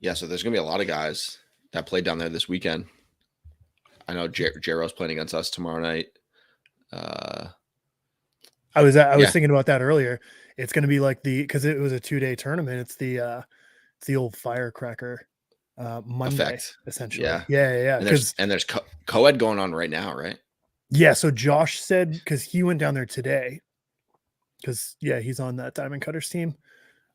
Yeah, so there's gonna be a lot of guys that played down there this weekend. I know Jero's playing against us tomorrow night. I was Yeah. thinking about that earlier. It's going to be like because it was a 2-day tournament. It's the old firecracker Monday, Effect. essentially. Yeah. Yeah. And there's co-ed going on right now, right? Yeah. So Josh said, because he went down there today, because he's on that Diamond Cutters team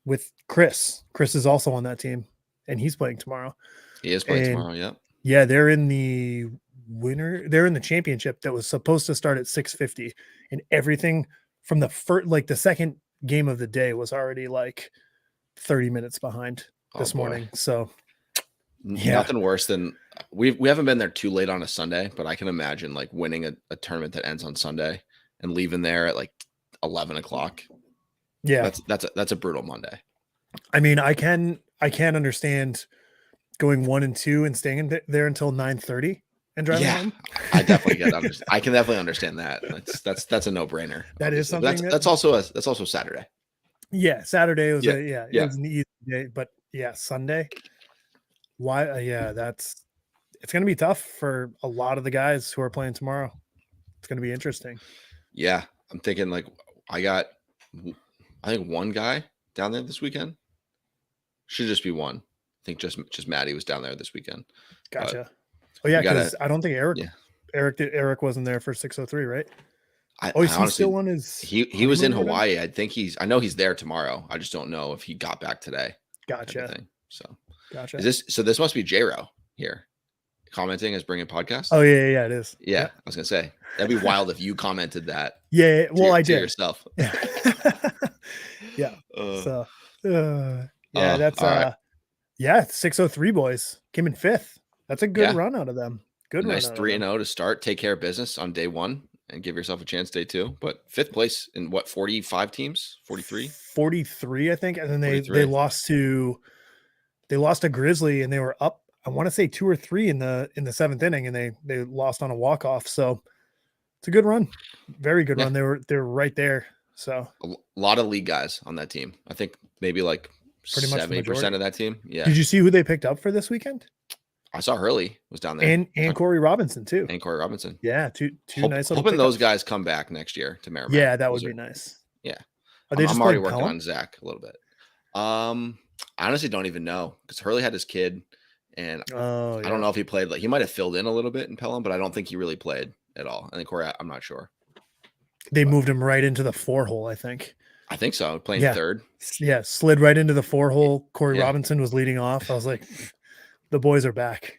with Chris. Chris is also on that team, and he's playing tomorrow. He is playing tomorrow. Yep. Yeah, they're in the winner. They're in the championship that was supposed to start at 6:50, and everything from the first, like the second game of the day, was already like 30 minutes behind this morning. So nothing worse than we haven't been there too late on a Sunday, but I can imagine like winning a tournament that ends on Sunday and leaving there at like 11 o'clock. Yeah, that's a brutal Monday. I mean, I can understand going 1 and 2 and staying there until 9:30 and driving home. I definitely I can definitely understand that. That's a no brainer. That is something that's also Saturday. Yeah, Saturday was it was an easy day, but Sunday. Why? It's going to be tough for a lot of the guys who are playing tomorrow. It's going to be interesting. Yeah, I'm thinking like I think one guy down there this weekend. Should just be one. I think just Maddie was down there this weekend. Gotcha. Because I don't think Eric wasn't there for 603, right? Is he still on his? He was in Hawaii. I know he's there tomorrow. I just don't know if he got back today. Gotcha. So gotcha. This must be J-Ro here commenting as bringing podcast. Oh yeah, it is. Yeah, I was gonna say that'd be wild if you commented that. Yeah, well, I did yourself. Yeah. That's right. 603 boys came in 5th. That's a good run out of them. Good run. Nice 3-0 to start. Take care of business on day 1 and give yourself a chance day 2. But 5th place in what, 45 teams? 43? 43, I think. And then they lost to Grizzly, and they were up, I want to say 2 or 3 in the 7th inning, and they lost on a walk-off. So it's a good run. Very good run. They're right there. So a lot of league guys on that team. I think maybe like pretty much 70% of that team. Yeah. Did you see who they picked up for this weekend? I saw Hurley was down there, and Corey Robinson too. Yeah, two nice. Hoping those guys come back next year to Merrimack. Yeah, that would be nice. Yeah, I'm already working on Zach a little bit. I honestly don't even know because Hurley had his kid, and I don't know if he played. Like he might have filled in a little bit in Pelham, but I don't think he really played at all. And then Corey, I'm not sure. They moved him right into the 4-hole, I think. I think so. Playing third. Yeah, slid right into the 4-hole. Corey Robinson was leading off. I was like, the boys are back.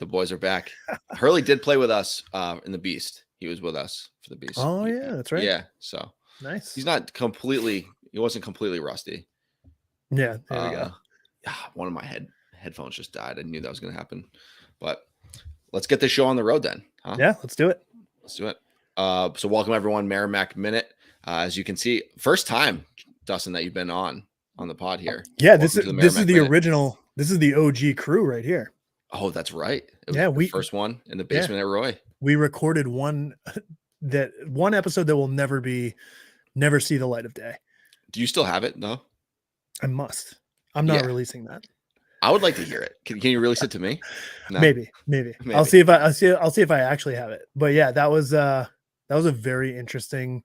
Hurley did play with us in the Beast. He was with us for the Beast. Oh, yeah, that's right. Yeah, so nice. He wasn't completely rusty. Yeah, there we go. One of my headphones just died. I knew that was going to happen. But let's get this show on the road then. Huh? Yeah, let's do it. So welcome everyone, Merrimack Minute. As you can see, first time, Dustin, that you've been on the pod here. Yeah, this is the original. This is the OG crew right here. Oh, that's right. We first one in the basement at Roy. We recorded one episode that will never see the light of day. Do you still have it? No, I must. I'm not releasing that. I would like to hear it. Can you release it to me? No. Maybe. I'll see if I actually have it. But yeah, that was a very interesting.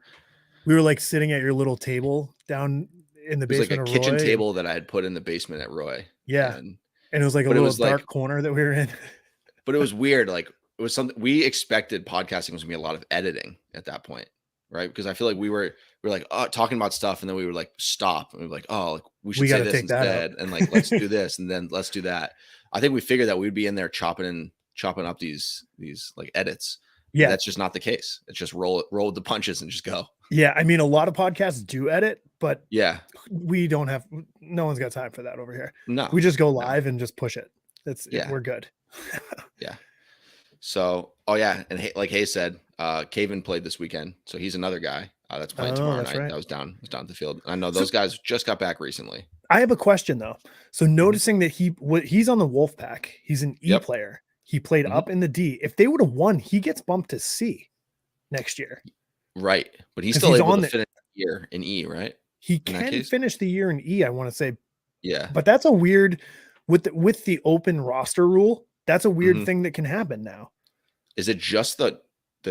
We were like sitting at your little table down in the basement. It was like a kitchen table that I had put in the basement at Roy. Yeah. And it was like a little dark corner that we were in. But it was weird. Like it was something we expected podcasting was gonna be a lot of editing at that point. Right. Because I feel like we were like talking about stuff and then we were like, stop. And we were like, oh, like, we should say this instead. And like, let's do this. And then let's do that. I think we figured that we'd be in there chopping up these like edits. Yeah. And that's just not the case. It's just roll the punches and just go. Yeah. I mean, a lot of podcasts do edit, but we don't have, no one's got time for that over here. No, we just go live and just push it. We're good. Yeah. So, and like Hayes said, Caven played this weekend, so he's another guy that's playing tomorrow night. Right. That was down at the field. I know those guys just got back recently. I have a question though. So noticing that he's on the Wolfpack, he's an E player. He played up in the D. If they would have won, he gets bumped to C next year. Right, but he's still able to finish the year in E, right? He can finish the year in E. I want to say, yeah, but that's a weird. with the open roster rule, that's a weird thing that can happen now. Is it just the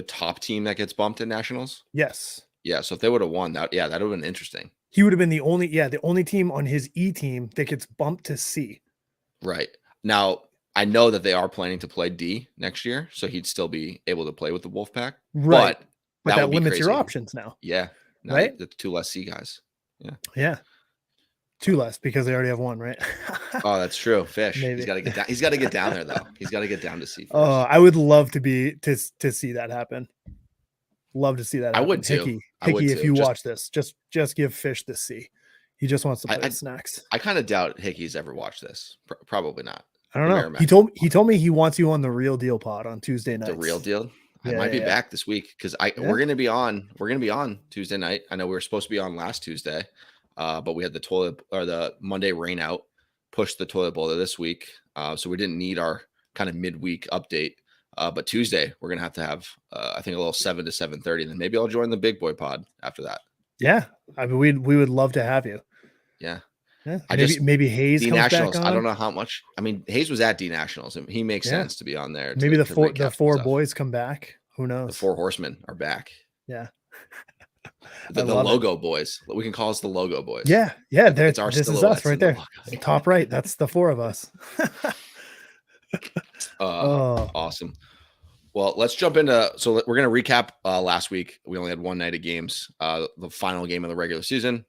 top team that gets bumped in nationals? Yes. Yeah. So if they would have won that, that would have been interesting. He would have been the only team on his E team that gets bumped to C. Right. Now, I know that they are planning to play D next year, so he'd still be able to play with the Wolfpack. Right. But that limits your options now. Yeah. Now right. The 2 less C guys. Yeah. Yeah. 2 less because they already have 1, right? Oh, that's true. Fish. Maybe. He's got to get down. He's got to get down there though. He's got to get down to C first. Oh, I would love to see that happen. Love to see that happen. I would too. Hickey, if you watch this, just give Fish the C. He just wants to play with snacks. I kind of doubt Hickey's ever watched this. Probably not. I don't know. Merrimack. He told me he wants you on the Real Deal pod on Tuesday night. The Real Deal. I might be back this week because we're gonna be on. We're gonna be on Tuesday night. I know we were supposed to be on last Tuesday, but we had the Monday rain out, pushed the toilet bowl this week, so we didn't need our kind of midweek update. But Tuesday we're gonna have I think a little 7 to 7:30, and then maybe I'll join the big boy pod after that. Yeah, I mean we would love to have you. Yeah. Yeah, maybe Hayes D comes Nationals. back on. I don't know how much. I mean, Hayes was at D Nationals, and he makes sense to be on there. Maybe the four boys come back. Who knows? The 4 horsemen are back. Yeah, the logo boys. We can call us the logo boys. Yeah. This is us right there. Top right. That's the 4 of us. Awesome. Well, let's jump into. So we're gonna recap last week. We only had one night of games. The final game of the regular season.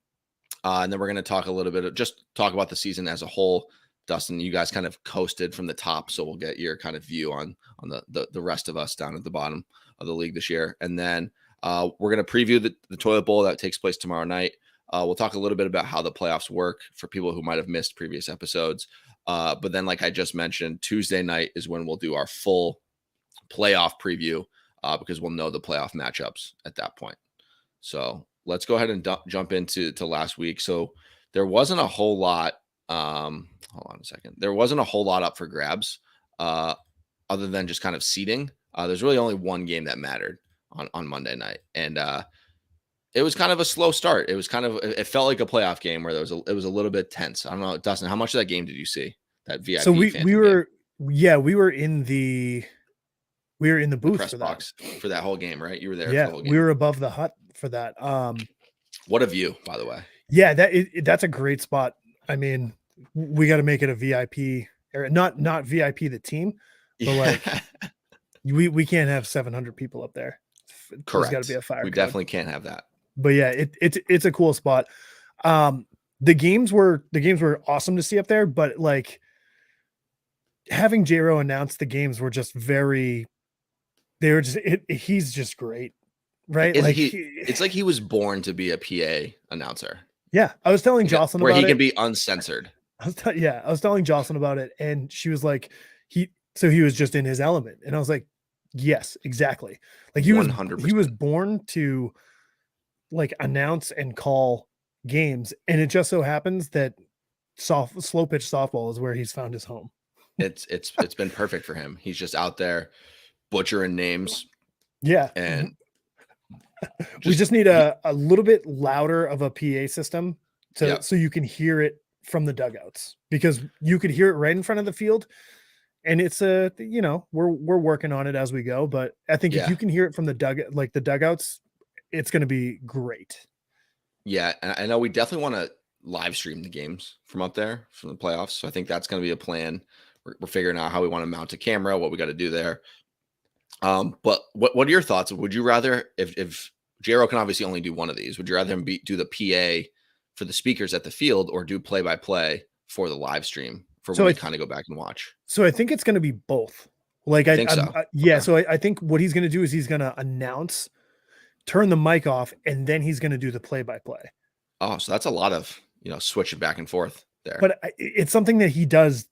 And then we're going to talk a little bit talk about the season as a whole. Dustin, you guys kind of coasted from the top, so we'll get your kind of view on the rest of us down at the bottom of the league this year. And then we're going to preview the toilet bowl that takes place tomorrow night. We'll talk a little bit about how the playoffs work for people who might have missed previous episodes. But then, like I just mentioned, Tuesday night is when we'll do our full playoff preview because we'll know the playoff matchups at that point. So let's go ahead and jump into last week. So there wasn't a whole lot. Hold on a second. There wasn't a whole lot up for grabs other than just kind of seeding. There's really only one game that mattered on Monday night. And it was kind of a slow start. It felt like a playoff game where it was a little bit tense. I don't know, Dustin, how much of that game did you see? That VIP. So we were in the booth press box for that whole game, right? You were there. Yeah, for the whole game. We were above the hut for that. What a view, by the way. Yeah, that's a great spot. I mean, we got to make it a VIP area, not VIP the team, but like we can't have 700 people up there. Correct. There's got to be a fire. We definitely can't have that. But yeah, it's a cool spot. The games were awesome to see up there, but like having J-Ro announce the games were just he's just great, right? It's like he was born to be a PA announcer. Yeah, I was telling Jocelyn about it. Where he can be uncensored. I was telling Jocelyn about it, and she was like, he was just in his element, and I was like, yes, exactly. Like he 100%. He was born to like announce and call games, and it just so happens that slow pitch softball is where he's found his home. It's been perfect for him. He's just out there butchering names. Yeah. And we just need a little bit louder of a PA system so you can hear it from the dugouts, because you could hear it right in front of the field. And it's we're working on it as we go, but I think if you can hear it from the dugouts, it's going to be great. Yeah. And I know we definitely want to live stream the games from up there from the playoffs. So I think that's going to be a plan. We're figuring out how we want to mount a camera, what we got to do there. But what are your thoughts? Would you rather, if J-Ro can obviously only do one of these, would you rather him do the PA for the speakers at the field or do play-by-play for the live stream for when we kind of go back and watch? So I think it's going to be both. Like I think so. Yeah. Okay. So I think what he's going to do is he's going to announce, turn the mic off, and then he's going to do the play-by-play. Oh, so that's a lot of, switching back and forth there. But it's something that he does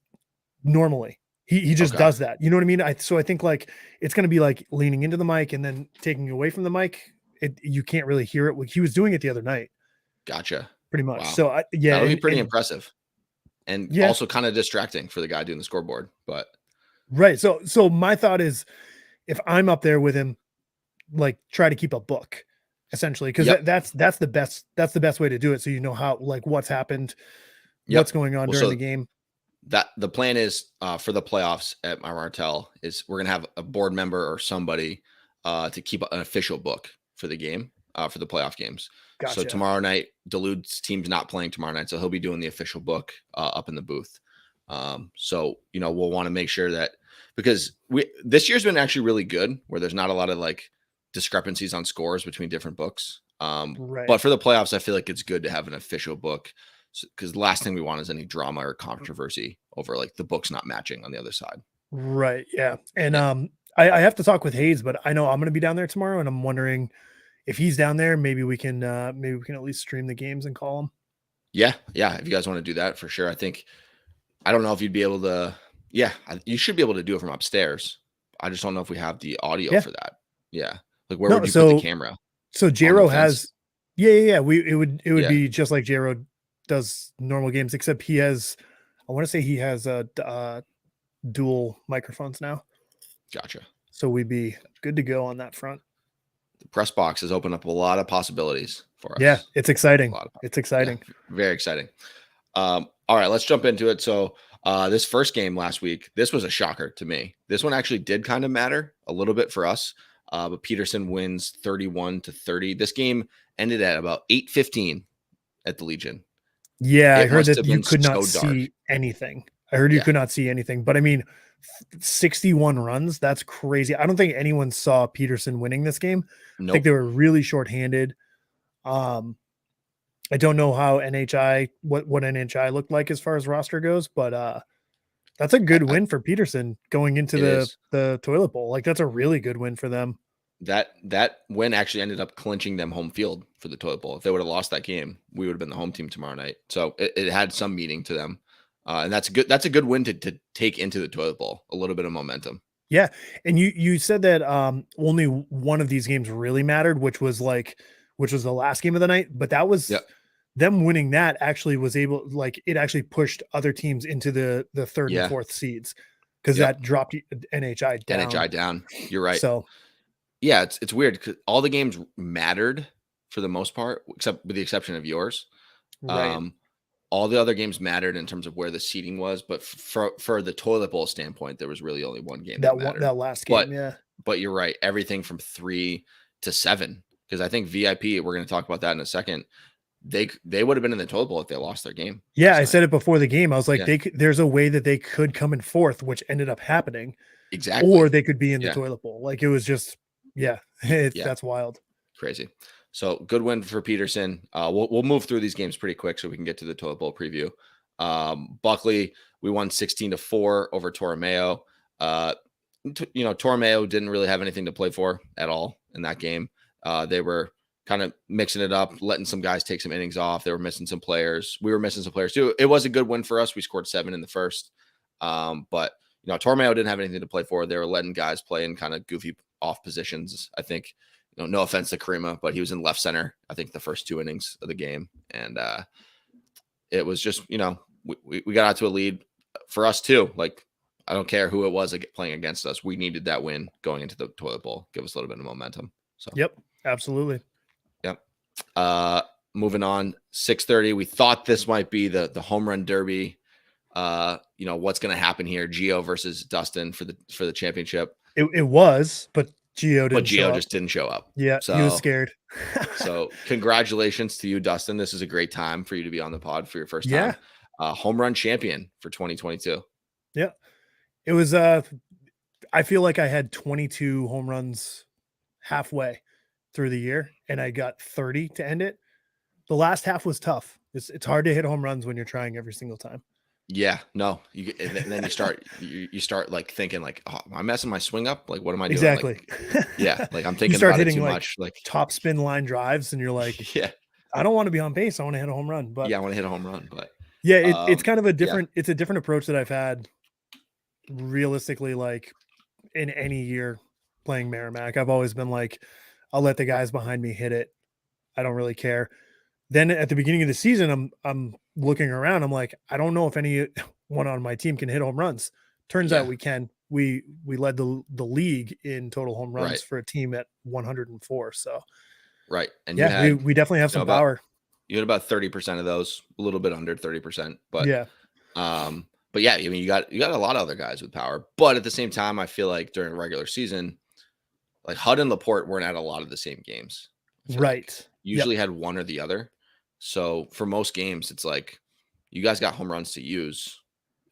normally. He just does that. You know what I mean? So I think like it's going to be like leaning into the mic and then taking away from the mic. You can't really hear it. He was doing it the other night. Gotcha. Pretty much. Wow. So that would be pretty impressive, and also kind of distracting for the guy doing the scoreboard. But right. So my thought is, if I'm up there with him, like try to keep a book, essentially, because that's the best way to do it. So you know how, like, what's happened, what's going on during the game. that the plan is for the playoffs at my Martell is we're gonna have a board member or somebody to keep an official book for the game for the playoff games. Gotcha. So tomorrow night, Duluth's team's not playing tomorrow night, so he'll be doing the official book up in the booth. So we'll want to make sure that because this year's been actually really good, where there's not a lot of like discrepancies on scores between different books. Right. But for the playoffs, I feel like it's good to have an official book because the last thing we want is any drama or controversy over like the books not matching on the other side. Right. Yeah. And I have to talk with Hayes, but I know I'm going to be down there tomorrow, and I'm wondering if he's down there, maybe we can at least stream the games and call him. Yeah. If you guys want to do that, for sure. I don't know if you'd be able to. Yeah, you should be able to do it from upstairs. I just don't know if we have the audio for that. Yeah. Like where would you put the camera? So J-Ro has, yeah. It would be just like J-Ro does normal games, except he has, I want to say he has dual microphones now. Gotcha. So we'd be good to go on that front. The press box has opened up a lot of possibilities for us. Yeah, it's exciting. It's exciting. Yeah, very exciting. All right, let's jump into it. So this first game last week, this was a shocker to me. This one actually did kind of matter a little bit for us. But Peterson wins 31-30. This game ended at about 8:15 at the Legion. Yeah, I heard that you could not see anything. I heard you could not see anything. But I mean, 61 runs, that's crazy. I don't think anyone saw Peterson winning this game. Nope. I think they were really shorthanded. I don't know how what NHI looked like as far as roster goes, but that's a good win for Peterson going into the toilet bowl. Like that's a really good win for them. That win actually ended up clinching them home field for the toilet bowl. If they would have lost that game, we would have been the home team tomorrow night. So it had some meaning to them. And that's a good win to take into the toilet bowl, a little bit of momentum. Yeah. And you said that only one of these games really mattered, which was the last game of the night, but that was them winning. That actually was able, like it actually pushed other teams into the third and fourth seeds because that dropped NHI down. NHI down. You're right. So yeah, it's weird because all the games mattered for the most part, except with the exception of yours. Right. All the other games mattered in terms of where the seating was, but for the toilet bowl standpoint, there was really only one game that mattered. That last game, But you're right, everything from 3 to 7, because I think VIP, we're going to talk about that in a second. They would have been in the toilet bowl if they lost their game. Yeah, I said it before the game. I was like, there's a way that they could come in fourth, which ended up happening. Exactly. Or they could be in the toilet bowl. Like it was just, that's wild. Crazy. So good win for Peterson. We'll move through these games pretty quick so we can get to the toilet bowl preview. Buckley, we won 16-4 over Torromeo. Torromeo didn't really have anything to play for at all in that game. They were kind of mixing it up, letting some guys take some innings off. They were missing some players. We were missing some players too. It was a good win for us. We scored 7 in the first. But Torromeo didn't have anything to play for. They were letting guys play in kind of goofy off positions. I think, no offense to Karima, but he was in left center, I think the first 2 innings of the game. And it was just, we got out to a lead for us too. Like, I don't care who it was playing against us. We needed that win going into the toilet bowl, give us a little bit of momentum. So, yep, absolutely. Yep. Moving on, 6:30. We thought this might be the home run derby. What's going to happen here? Gio versus Dustin for the championship. It was, but Gio just didn't show up. Yeah, so, he was scared. So congratulations to you, Dustin. This is a great time for you to be on the pod for your first time. Home run champion for 2022. Yeah. It was I feel like I had 22 home runs halfway through the year and I got 30 to end it. The last half was tough. It's hard to hit home runs when you're trying every single time. Yeah, no, and then you start like thinking like, oh, am I messing my swing up? Like, what am I doing? Exactly. Like I'm thinking about it too much. Like top spin line drives, and you're like, I don't want to be on base. I want to hit a home run. But I want to hit a home run. But it's kind of a different. It's a different approach that I've had. Realistically, like in any year playing Merrimack, I've always been like, I'll let the guys behind me hit it. I don't really care. Then at the beginning of the season, I'm looking around. I'm like, I don't know if anyone on my team can hit home runs. Turns out we can. We led the league in total home runs for a team at 104. So and we definitely have some power. You had about 30% of those, a little bit under 30%, but But yeah, I mean, you got a lot of other guys with power, but at the same time, I feel like during regular season, like Hud and Laporte weren't at a lot of the same games. I feel like Right. usually had one or the other. So for most games, it's like you guys got home runs to use.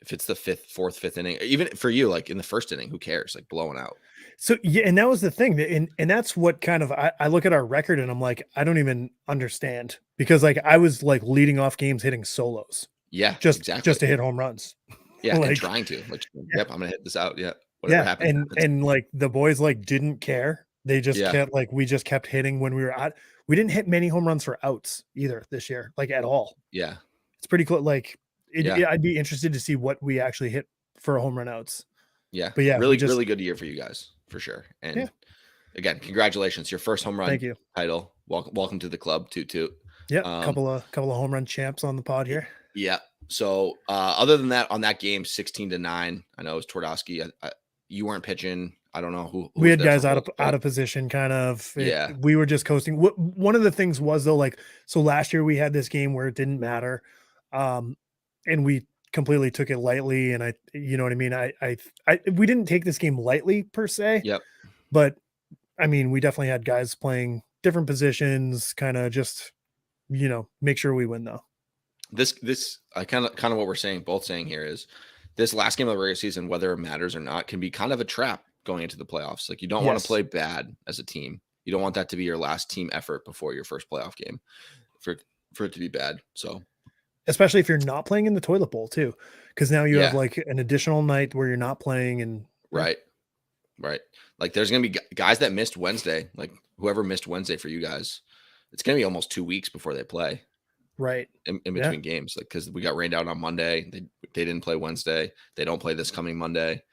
If it's the fourth, fifth inning, even for you, like in the first inning, who cares? Like blowing out. So yeah, and that was the thing, and that's what kind of I look at our record and I'm like, I don't even understand, because like I was like leading off games hitting solos, Yeah, just exactly. to hit home runs. Yeah, and Like, trying to like, yep, I'm gonna hit this out. Yeah, whatever yeah, happens, happens. and like the boys like didn't care. They just Yeah, kept like we just kept hitting when we were at. We didn't hit many home runs for outs either this year, like at all. yeah, It's pretty cool. Like yeah, I'd be interested to see what we actually hit for home run outs. yeah. But yeah, we Really, just really good year for you guys for sure. yeah. And again, congratulations, your first home Thank run you. title. Welcome to the club, toot toot. Yeah, Um, couple of home run champs on the pod here. yeah. So other than that, on that game, 16-9, I know it was Twardowski. You weren't pitching. I don't know who We was had there guys for both, out but of position, kind of. yeah, We were just coasting. One of the things was though, like, so last year we had this game where it didn't matter, um, and we completely took it lightly. And you know what I mean. We didn't take this game lightly per se, yep. but I mean, we definitely had guys playing different positions, kind of just, make sure we win though. This kind of what we're saying, both saying here is this last game of the regular season, whether it matters or not, can be kind of a trap going into the playoffs. Like you don't want to Yes. play bad as a team. You don't want that to be your last team effort before your first playoff game for it to be bad. So Especially if you're not playing in the toilet bowl too, because now you have yeah, like an additional night where you're not playing. And right, right. Like there's gonna be guys that missed Wednesday. Like whoever missed Wednesday for you guys, it's gonna be almost 2 weeks before they play. right. In Yeah. between games, like because we got rained out on Monday. They didn't play Wednesday. They don't play this coming Monday.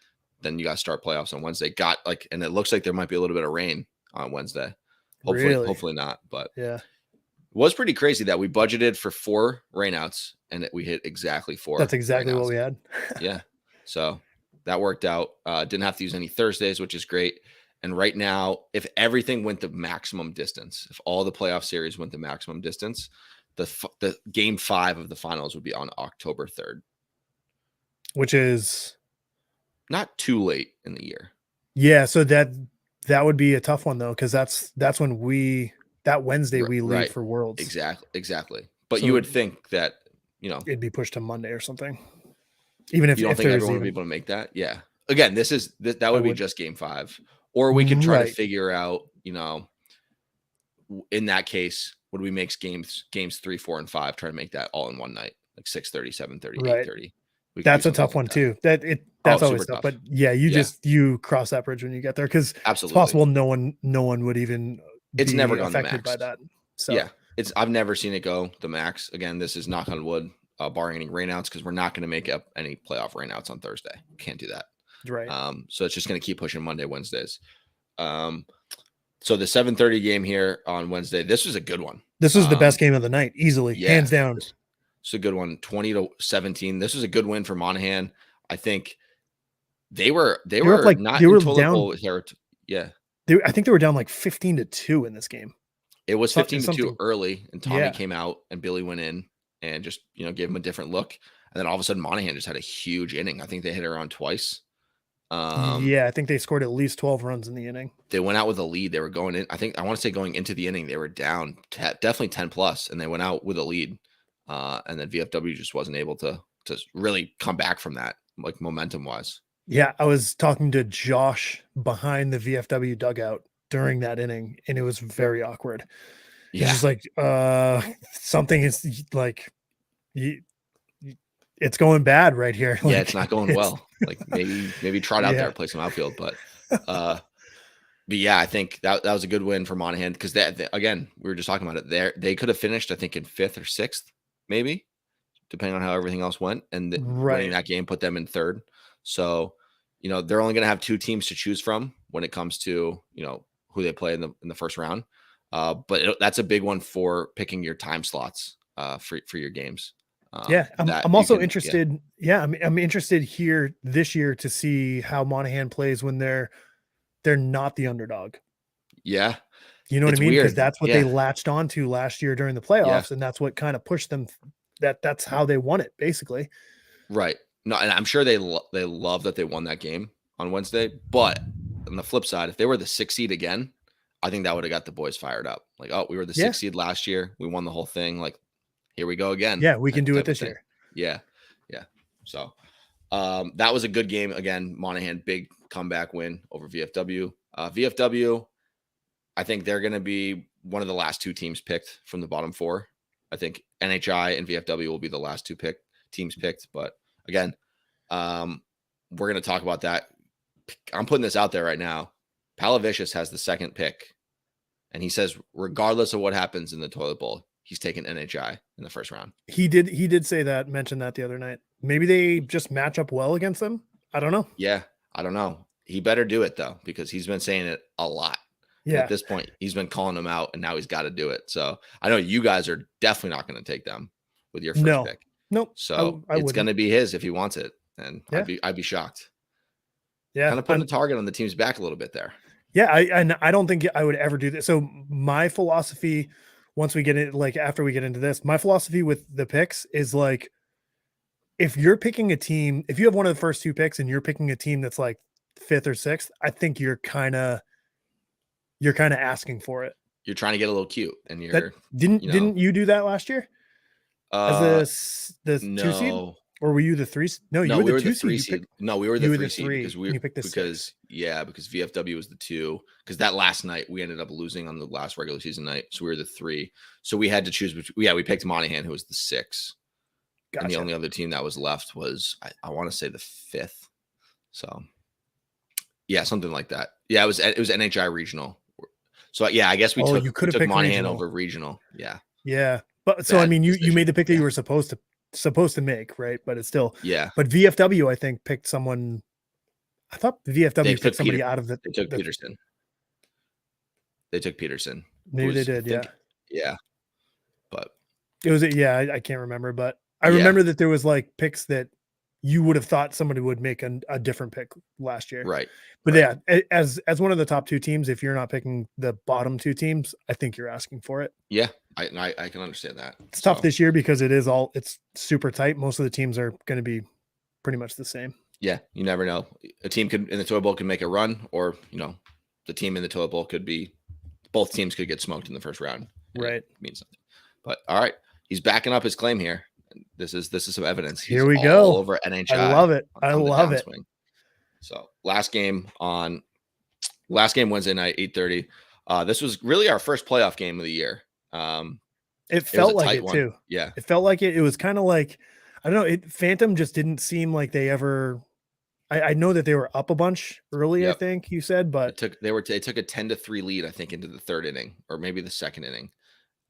Then you got to start playoffs on Wednesday. And it looks like there might be a little bit of rain on Wednesday. Really? Hopefully not. But Yeah. it was pretty crazy that we budgeted for 4 rainouts and we hit exactly 4. That's exactly what rainouts. we had. Yeah, so that worked out. Didn't have to use any Thursdays, which is great. And right now, if everything went the maximum distance, if all the playoff series went the maximum distance, the game 5 of the finals would be on October 3rd, Which is not too late in the year. yeah. So that would be a tough one though, because that's when that Wednesday we leave Right. for Worlds. Exactly. But So you would think that it'd be pushed to Monday or something. Even if you don't if think there's everyone would be able to make that. Yeah. Again, that would be just game 5, or we could try to figure out. In that case, would we make games 3, 4, and 5? Try to make that all in one night, like 6:30, 7:30, Right. 8:30. That's a tough one too. That's always tough. tough. But yeah, you cross that bridge when you get there, because it's Absolutely. possible no one would even It's be never gone the affected max. by that. So yeah, I've never seen it go the max. Again, this is knock on wood, barring any rainouts, because we're not going to make up any playoff rainouts on Thursday. Can't do that. right. So it's just going to keep pushing Monday, Wednesdays. So the 7:30 game here on Wednesday, this was a good one. This was the best game of the night, easily, hands down. It's a good one, 20-17. This was a good win for Monahan. I think they were like, not they were in toilet down. bowl. Yeah, I think they were down like 15-2 in this game. It was 15-2 early, and Tommy Yeah. came out and Billy went in and just gave him a different look. And then all of a sudden, Monahan just had a huge inning. I think they hit her on twice. Yeah, I think they scored at least 12 runs in the inning. They went out with a lead. They were going in. I want to say going into the inning, they were down definitely 10 plus, and they went out with a lead. And then VFW just wasn't able to really come back from that, like momentum wise. Yeah, I was talking to Josh behind the VFW dugout during that inning, and it was very awkward. Yeah. He's just like, something is like, it's going bad right here. Yeah, it's not going well. Like maybe trot out there, play some outfield, but yeah, I think that was a good win for Monahan, because again, we were just talking about it. They could have finished, I think, in 5th or 6th, maybe, depending on how everything else went, and winning that game put them in 3rd. So, they're only going to have 2 teams to choose from when it comes to who they play in the first round. But that's a big one for picking your time slots for your games. Yeah, I'm also interested. Yeah, I'm interested here this year to see how Monahan plays when they're not the underdog. Yeah, you know what I mean? Because that's what they latched onto last year during the playoffs, and that's what kind of pushed them. That's how they won it, basically. Right. No, and I'm sure they love that they won that game on Wednesday. But on the flip side, if they were the 6th seed again, I think that would have got the boys fired up. Like, oh, we were the 6th seed last year. We won the whole thing. Like, here we go again. Yeah, we can do it this year. Yeah. Yeah. So that was a good game. Again, Monahan, big comeback win over VFW. VFW, I think they're going to be one of the last 2 teams picked from the bottom 4. I think NHI and VFW will be the last 2 teams picked. But again, we're going to talk about that. I'm putting this out there right now. Palavicius has the 2nd pick. And he says, regardless of what happens in the toilet bowl, he's taking NHI in the 1st round. He did say that, mention that the other night. Maybe they just match up well against them. I don't know. Yeah, I don't know. He better do it though, because he's been saying it a lot. Yeah. At this point, he's been calling them out, and now he's got to do it. So I know you guys are definitely not going to take them with your first pick. Nope. So it's going to be his if he wants it, and I'd be shocked. Yeah, kind of putting the target on the team's back a little bit there. Yeah, I don't think I would ever do this. So my philosophy, once we get it, like after we get into this, my philosophy with the picks is like, if you're picking a team, if you have one of the first 2 picks and you're picking a team that's like 5th or 6th, I think you're kind of asking for it. You're trying to get a little cute, and didn't you do that last year? As the 2 seed, or were you the 3? No, you were the 2 seed. No, we were the 3 seed because VFW was the 2. Because that last night we ended up losing on the last regular season night, so we were the 3. So we had to choose between. Yeah, we picked Monahan, who was the 6. Gotcha. And the only other team that was left was I want to say the 5th. So yeah, something like that. Yeah, it was NHI regional. So yeah, I guess we took Monahan over regional. Yeah. Yeah. But so I mean you made the pick that you were supposed to make, right? But it's still But VFW, I think, picked someone. I thought VFW picked somebody out of the. They took Peterson. They took Peterson. Maybe they did, yeah. But it was I can't remember, but I remember that there was like picks that you would have thought somebody would make a different pick last year. Right. But yeah, as one of the top 2 teams, if you're not picking the bottom 2 teams, I think you're asking for it. Yeah, I can understand that. It's tough this year because it's super tight. Most of the teams are going to be pretty much the same. Yeah, you never know. A team in the toilet bowl can make a run, or the team in the toilet bowl could be. Both teams could get smoked in the 1st round. Right, it means something. But all right, he's backing up his claim here. This is some evidence. Here we go. All over NHI. I love it. I love it. So last game Wednesday night, 8:30. This was really our first playoff game of the year. It felt like it too. Yeah, it felt like it. It was kind of like, I don't know. Phantom just didn't seem like they ever. I know that they were up a bunch early. I think you said, but they took a 10-3 lead, I think, into the 3rd inning, or maybe the 2nd inning.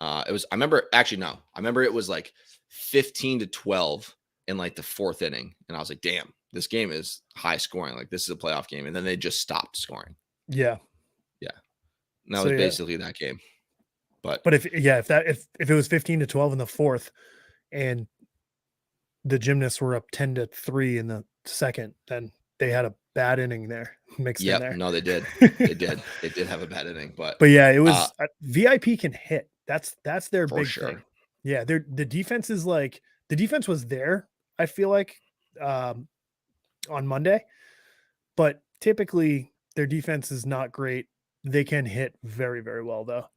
It was. I remember it was like 15-12 in like the 4th inning, and I was like, damn, this game is high scoring. Like, this is a playoff game. And then they just stopped scoring. Yeah. And that was basically that game. But if it was 15-12 in the 4th and the Gymnasts were up 10-3 in the 2nd, then they had a bad inning there mixed in there. No, they did. They did have a bad inning, but yeah, it was VIP can hit. That's their big thing. Yeah, the defense is like, the defense was there, I feel like, on Monday, but typically their defense is not great. They can hit very, very well though.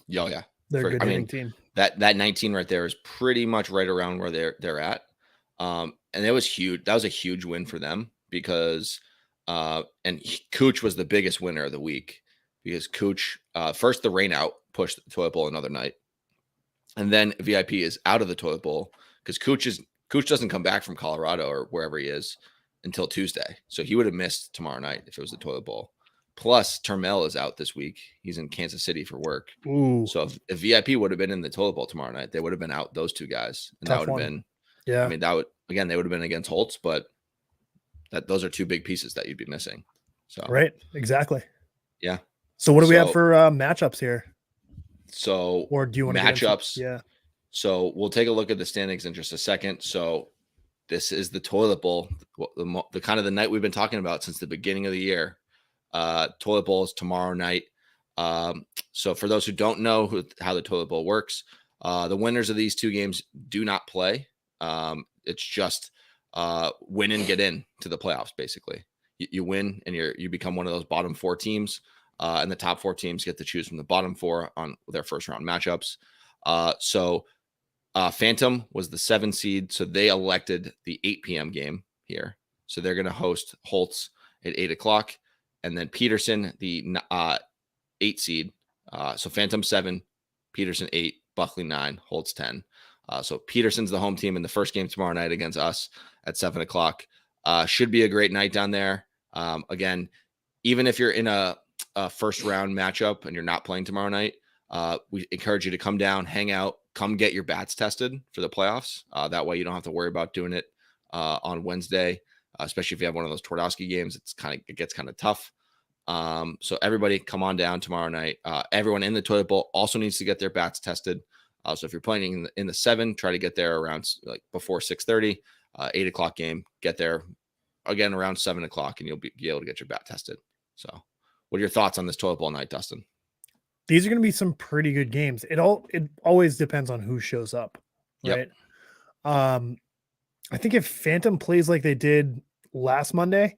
Yeah. They're a good hitting team. That 19 right there is pretty much right around where they're at. And it was huge. That was a huge win for them because and Cooch was the biggest winner of the week because Cooch first the rain out pushed the toilet bowl another night. And then VIP is out of the toilet bowl because Cooch doesn't come back from Colorado or wherever he is until Tuesday. So he would have missed tomorrow night if it was the toilet bowl. Plus, Termel is out this week. He's in Kansas City for work. Ooh. So if VIP would have been in the toilet bowl tomorrow night, they would have been out, those 2 guys. And that would have been, I mean, they would have been against Holtz, but those are 2 big pieces that you'd be missing. So right. Exactly. Yeah. So what do we have for matchups here? So, or do you want matchups? Yeah. So we'll take a look at the standings in just a second. So this is the toilet bowl, the kind of the night we've been talking about since the beginning of the year. Toilet bowl is tomorrow night. So for those who don't know how the toilet bowl works, the winners of these 2 games do not play. It's just win and get in to the playoffs. Basically, you win and you become one of those bottom 4 teams, and the top 4 teams get to choose from the bottom 4 on their first round matchups. So Phantom was the 7 seed, so they elected the 8 p.m. game here. So they're going to host Holtz at 8 o'clock, and then Peterson, the 8 seed. So Phantom 7, Peterson 8, Buckley 9, Holtz 10. So Peterson's the home team in the first game tomorrow night against us at 7 o'clock. Should be a great night down there. Again, even if you're in a first round matchup and you're not playing tomorrow night, we encourage you to come down, hang out, come get your bats tested for the playoffs. That way you don't have to worry about doing it on Wednesday, especially if you have one of those Twardowski games. It gets kind of tough. So everybody come on down tomorrow night. Everyone in the toilet bowl also needs to get their bats tested. So if you're playing in the 7, try to get there around like before 6:30, 8 o'clock game, get there again around 7 o'clock and you'll be able to get your bat tested. So what are your thoughts on this toilet bowl night, Dustin? These are going to be some pretty good games. It always depends on who shows up, right? Yep. I think if Phantom plays like they did last Monday,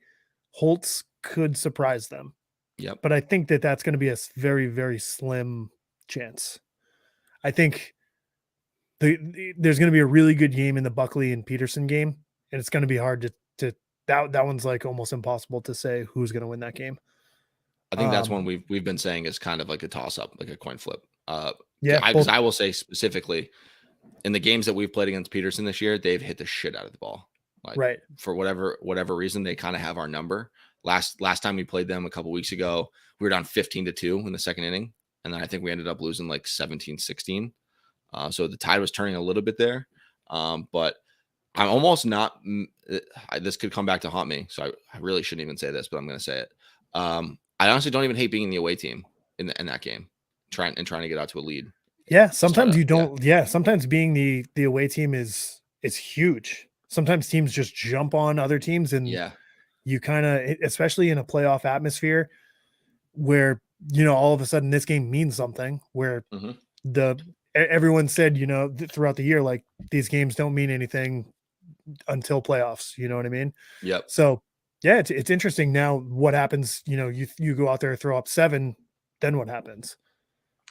Holtz could surprise them. Yep. But I think that's going to be a very, very slim chance. I think there's going to be a really good game in the Buckley and Peterson game, and it's going to be hard to that one's like almost impossible to say who's going to win that game. I think that's one we've been saying is kind of like a toss up, like a coin flip. Yeah, because I will say specifically in the games that we've played against Peterson this year, they've hit the shit out of the ball. Like, right. For whatever reason, they kind of have our number. Last time we played them a couple weeks ago, we were down 15-2 in the second inning. And then I think we ended up losing like 17-16. So the tide was turning a little bit there. But I'm almost not, this could come back to haunt me. So I really shouldn't even say this, but I'm going to say it. I honestly don't even hate being the away team in that game, trying to get out to a lead. Yeah. Sometimes you don't. Yeah. Sometimes being the away team is huge. Sometimes teams just jump on other teams and you kind of, especially in a playoff atmosphere where, all of a sudden this game means something where everyone said, throughout the year, like these games don't mean anything until playoffs. You know what I mean? Yep. So yeah, it's interesting now what happens, you go out there, throw up 7, then what happens?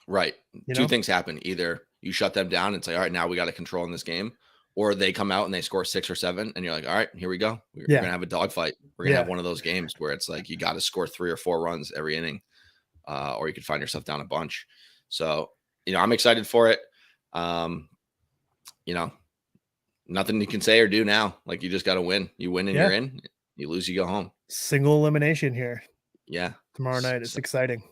Right. Two things happen. Either you shut them down and say, all right, now we got to control in this game, or they come out and they score 6 or 7 and you're like, all right, here we go. We're going to have a dogfight. We're going to have one of those games where it's like, you got to score 3 or 4 runs every inning, or you could find yourself down a bunch. So, I'm excited for it. Nothing you can say or do now. Like, you just got to win. You win and you're in. You lose, you go home. Single elimination here. Yeah. Tomorrow night. It's exciting.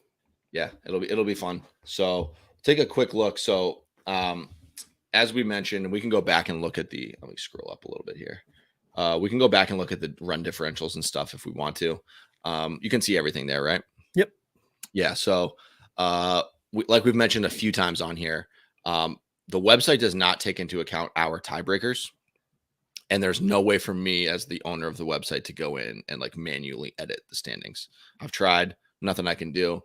Yeah, it'll be fun. So take a quick look. So as we mentioned, we can go back and look at let me scroll up a little bit here. We can go back and look at the run differentials and stuff if we want to. You can see everything there, right? Yep. Yeah. So like we've mentioned a few times on here, the website does not take into account our tiebreakers. And there's no way for me as the owner of the website to go in and like manually edit the standings. I've tried, nothing I can do.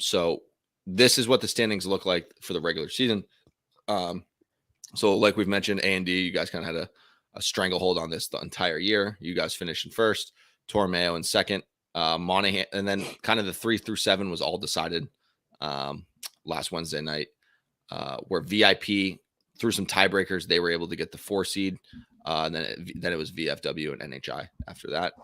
So this is what the standings look like for the regular season. So like we've mentioned, A&D, you guys kind of had a stranglehold on this the entire year. You guys finished in first, Tormeo in second, Monahan, and then kind of the 3 through 7 was all decided last Wednesday night, where VIP through some tiebreakers, they were able to get the 4 seed. And then it was VFW and NHI after that.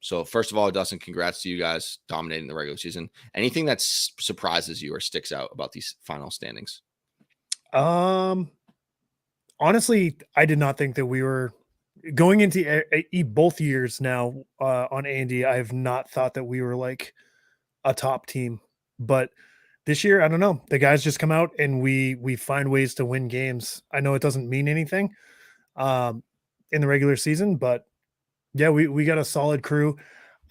So first of all, Dustin, congrats to you guys dominating the regular season. Anything that surprises you or sticks out about these final standings? Honestly, I did not think that we were going into both years now on A&D. I have not thought that we were like a top team, but this year, I don't know. The guys just come out and we find ways to win games. I know it doesn't mean anything in the regular season, but yeah, we got a solid crew.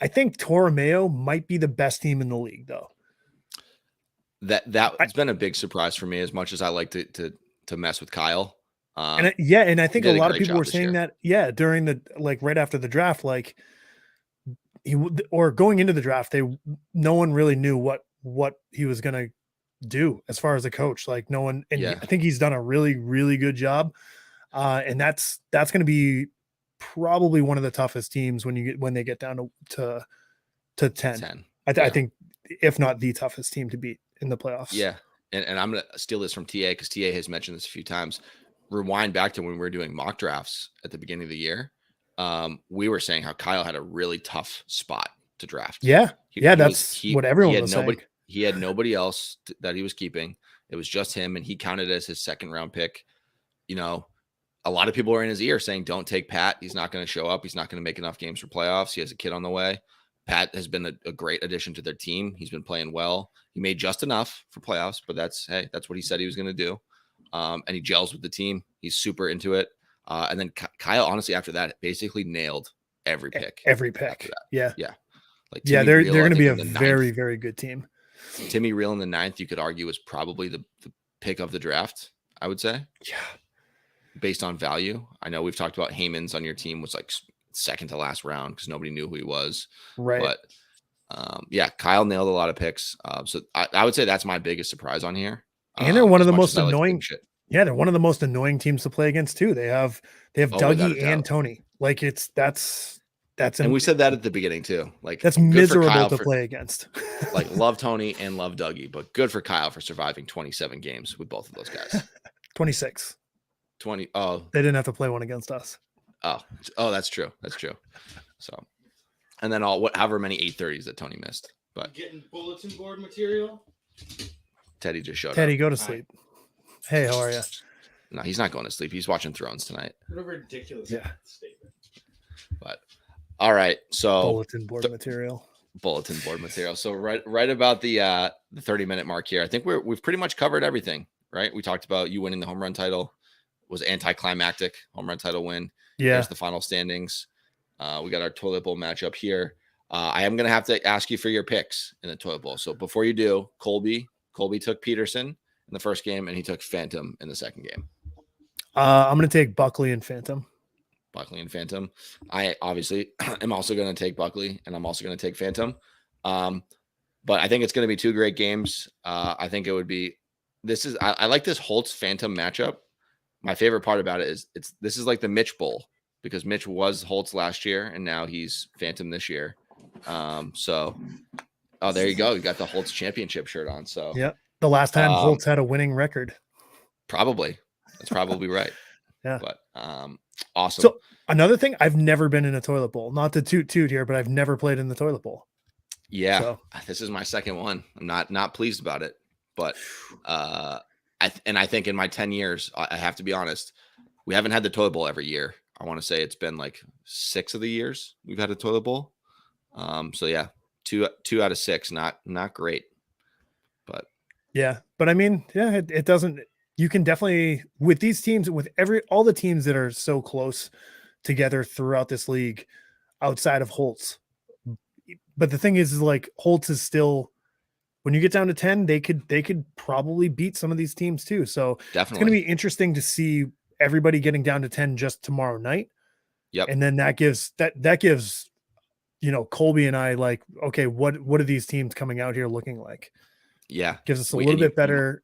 I think Tormeo might be the best team in the league, though. That's been a big surprise for me, as much as I like to mess with Kyle. And I think a lot of people were saying that, during the, like right after the draft, like or going into the draft, no one really knew what he was going to do as far as a coach. Like no one, and I think he's done a really, really good job. And that's going to be probably one of the toughest teams when they get down to 10. I think, if not the toughest team to beat in the playoffs. Yeah. And I'm going to steal this from TA because TA has mentioned this a few times. Rewind back to when we were doing mock drafts at the beginning of the year. We were saying how Kyle had a really tough spot to draft. Yeah. That's what everyone was saying. He had nobody else that he was keeping. It was just him, and he counted as his second round pick. You know, a lot of people are in his ear saying, don't take Pat. He's not going to show up. He's not going to make enough games for playoffs. He has a kid on the way. Pat has been a great addition to their team. He's been playing well. He made just enough for playoffs, but that's what he said he was going to do. And he gels with the team. He's super into it. And then Kyle, honestly, after that, basically nailed every pick. Yeah. Yeah. Like they're going to be a very, very good team. Timmy Reel in the 9th, you could argue, was probably the pick of the draft, I would say. Yeah. Based on value. I know we've talked about Heyman's on your team was like second to last round because nobody knew who he was. Right. But Kyle nailed a lot of picks. So I would say that's my biggest surprise on here. And they're one of the most annoying. Yeah, they're one of the most annoying teams to play against too. They have Dougie and Tony. Like and we said that at the beginning too. Like that's miserable to play against. Like love Tony and love Dougie, but good for Kyle for surviving 27 games with both of those guys. 26. 20. Oh, they didn't have to play one against us. Oh, that's true. That's true. So, and then however many 830s that Tony missed. But getting bulletin board material. Teddy just showed up. Teddy, go to sleep. Hey, how are you? No, he's not going to sleep. He's watching Thrones tonight. What a ridiculous statement. But all right, so bulletin board material. So right about the 30-minute mark here. I think we've pretty much covered everything, right? We talked about you winning the home run title. Was anticlimactic home run title win. Yeah. There's the final standings. We got our toilet bowl matchup here. I am going to have to ask you for your picks in the toilet bowl. So before you do, Colby took Peterson in the first game and he took Phantom in the second game. I'm going to take Buckley and Phantom. I obviously am also going to take Buckley and I'm also going to take Phantom. But I think it's going to be two great games. I think it would be, I like this Holtz Phantom matchup. My favorite part about it is this is like the Mitch Bowl because Mitch was Holtz last year and now he's Phantom this year. So there you go. You got the Holtz championship shirt on. So yeah, the last time Holtz had a winning record. Probably. That's probably right. Yeah. But awesome. So another thing, I've never been in a toilet bowl. Not to toot here, but I've never played in the toilet bowl. Yeah. So. This is my second one. I'm not pleased about it, but I think in my 10 years, I have to be honest, we haven't had the toilet bowl every year. I want to say it's been like 6 of the years we've had a toilet bowl. So yeah, two out of 6, not great, but yeah, but I mean, yeah, it doesn't, you can definitely with these teams, with all the teams that are so close together throughout this league outside of Holtz. But the thing is like Holtz is still, when you get down to 10, they could probably beat some of these teams too. So definitely. It's going to be interesting to see everybody getting down to 10 just tomorrow night. Yep. And then that gives, Colby and I like, okay, what are these teams coming out here looking like? Yeah. Gives us a little bit better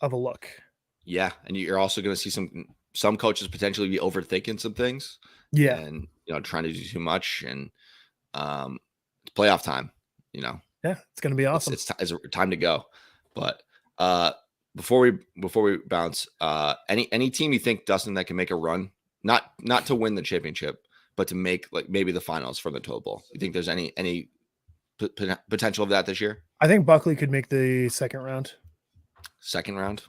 of a look. Yeah. And you're also going to see some coaches potentially be overthinking some things. Yeah. And, trying to do too much and it's playoff time, Yeah, it's going to be awesome. It's time to go. But before we bounce, any team you think, Dustin, that can make a run, not to win the championship, but to make like maybe the finals from the toilet bowl. You think there's any potential of that this year? I think Buckley could make the second round. Second round?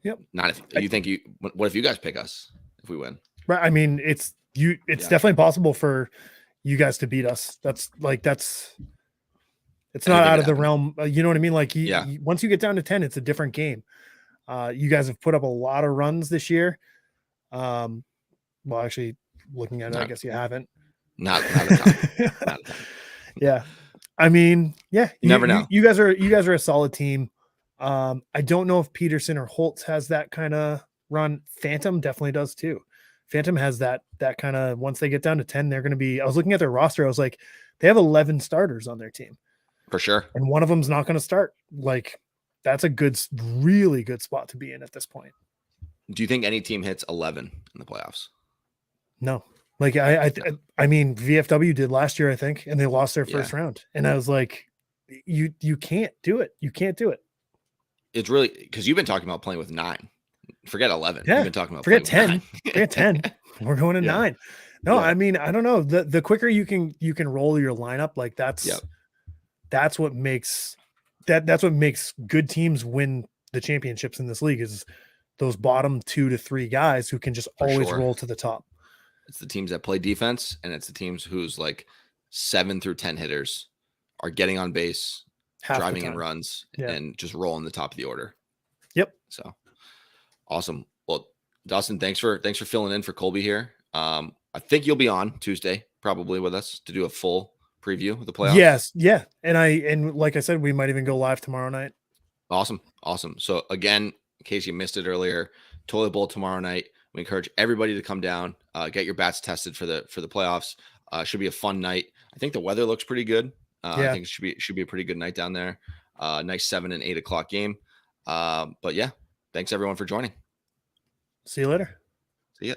Yep. Not if you think what if you guys pick us if we win? Right. I mean, it's definitely possible for you guys to beat us. It's not out of the realm. You know what I mean? Like once you get down to 10, it's a different game. You guys have put up a lot of runs this year. Well, actually looking at it, I guess you haven't. Not a ton. Yeah. I mean, yeah, you never know. You guys are a solid team. I don't know if Peterson or Holtz has that kind of run. Phantom definitely does too. Phantom has that kind of, once they get down to 10, they're going to be, I was looking at their roster. I was like, they have 11 starters on their team. For sure. And one of them's not going to start. Like that's a really good spot to be in at this point. Do you think any team hits 11 in the playoffs? No. Like I mean, VFW did last year, I think, and they lost their first round. And I was like, you can't do it. You can't do it. It's really because you've been talking about playing with 9. Forget 11. Yeah. You've been talking about forget 10. Forget 10. We're going to 9. No, I mean, I don't know. The quicker you can roll your lineup, like that's what makes that's what makes good teams win the championships in this league, is those bottom 2 to 3 guys who can just always roll to the top. It's the teams that play defense, and it's the teams whose like 7 through 10 hitters are getting on base, driving in runs, and just rolling the top of the order. Yep. So awesome. Well, Dustin, thanks for filling in for Colby here. I think you'll be on Tuesday probably with us to do a full preview of the playoffs. Yes. Yeah. And like I said, we might even go live tomorrow night. Awesome. So again, in case you missed it earlier, Toilet Bowl tomorrow night. We encourage everybody to come down, get your bats tested for the playoffs. Should be a fun night. I think the weather looks pretty good. I think it should be a pretty good night down there. Nice 7 and 8 o'clock game. But yeah, thanks everyone for joining. See you later. See ya.